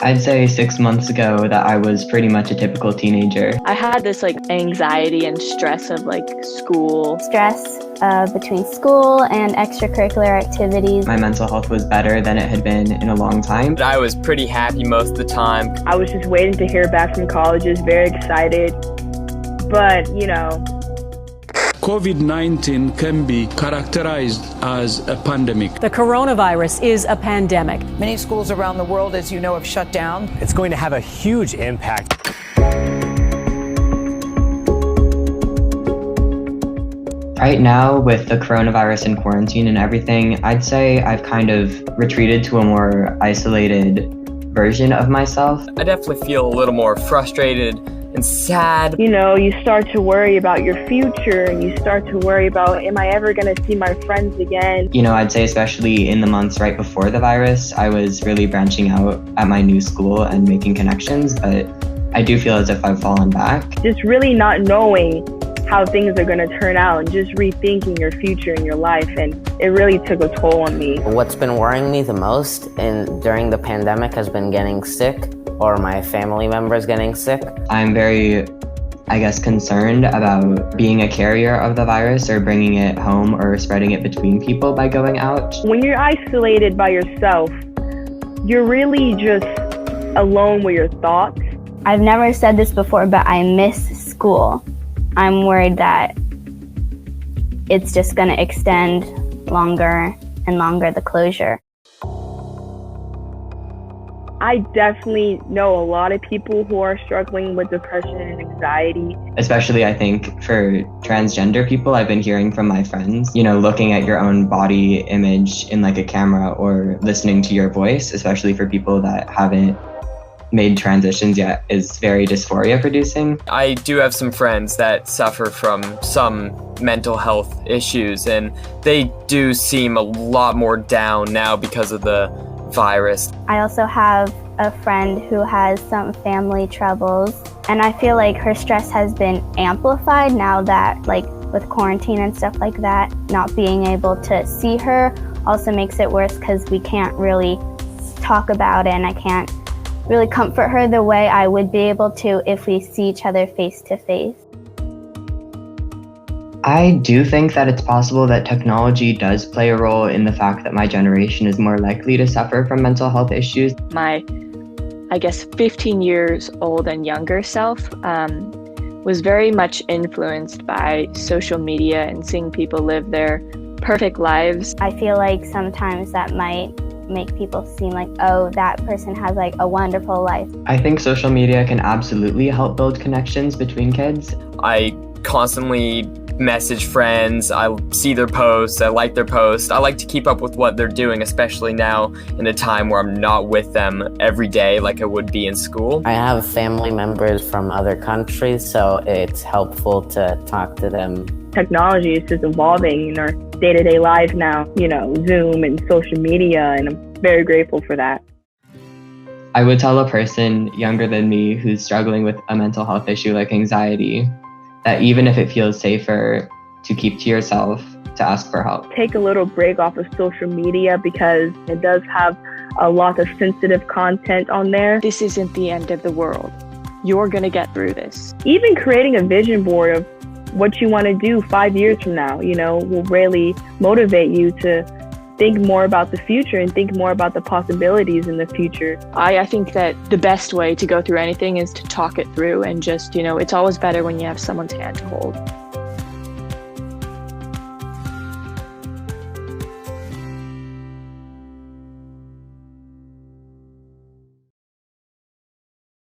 I'd say 6 months ago that I was pretty much a typical teenager. I had this anxiety and stress of school. Stress between school and extracurricular activities. My mental health was better than it had been in a long time. I was pretty happy most of the time. I was just waiting to hear back from colleges, very excited. But, COVID-19 can be characterized as a pandemic. The coronavirus is a pandemic. Many schools around the world, as you know, have shut down. It's going to have a huge impact. Right now, with the coronavirus and quarantine and everything, I'd say I've kind of retreated to a more isolated version of myself. I definitely feel a little more frustrated and sad. You start to worry about your future, and you start to worry about, am I ever going to see my friends again? I'd say especially in the months right before the virus, I was really branching out at my new school and making connections, but I do feel as if I've fallen back. Just really not knowing how things are going to turn out and just rethinking your future and your life, and it really took a toll on me. What's been worrying me the most during the pandemic has been getting sick, or my family members getting sick. I'm very, concerned about being a carrier of the virus or bringing it home or spreading it between people by going out. When you're isolated by yourself, you're really just alone with your thoughts. I've never said this before, but I miss school. I'm worried that it's just going to extend longer and longer, the closure. I definitely know a lot of people who are struggling with depression and anxiety. Especially, I think, for transgender people, I've been hearing from my friends, looking at your own body image in a camera or listening to your voice, especially for people that haven't made transitions yet, is very dysphoria producing. I do have some friends that suffer from some mental health issues, and they do seem a lot more down now because of the virus. I also have a friend who has some family troubles, and I feel like her stress has been amplified now that with quarantine and stuff like that, not being able to see her also makes it worse because we can't really talk about it, and I can't really comfort her the way I would be able to if we see each other face to face. I do think that it's possible that technology does play a role in the fact that my generation is more likely to suffer from mental health issues. My 15 years old and younger self was very much influenced by social media and seeing people live their perfect lives. I feel like sometimes that might make people seem like, oh, that person has a wonderful life. I think social media can absolutely help build connections between kids. I constantly message friends, I see their posts, I like their posts. I like to keep up with what they're doing, especially now in a time where I'm not with them every day like I would be in school. I have family members from other countries, so it's helpful to talk to them. Technology is just evolving in our day-to-day lives now, Zoom and social media, and I'm very grateful for that. I would tell a person younger than me who's struggling with a mental health issue like anxiety that even if it feels safer to keep to yourself, to ask for help. Take a little break off of social media because it does have a lot of sensitive content on there. This isn't the end of the world. You're going to get through this. Even creating a vision board of what you want to do 5 years from now, will really motivate you to think more about the future and think more about the possibilities in the future. I think that the best way to go through anything is to talk it through and just, it's always better when you have someone's hand to hold.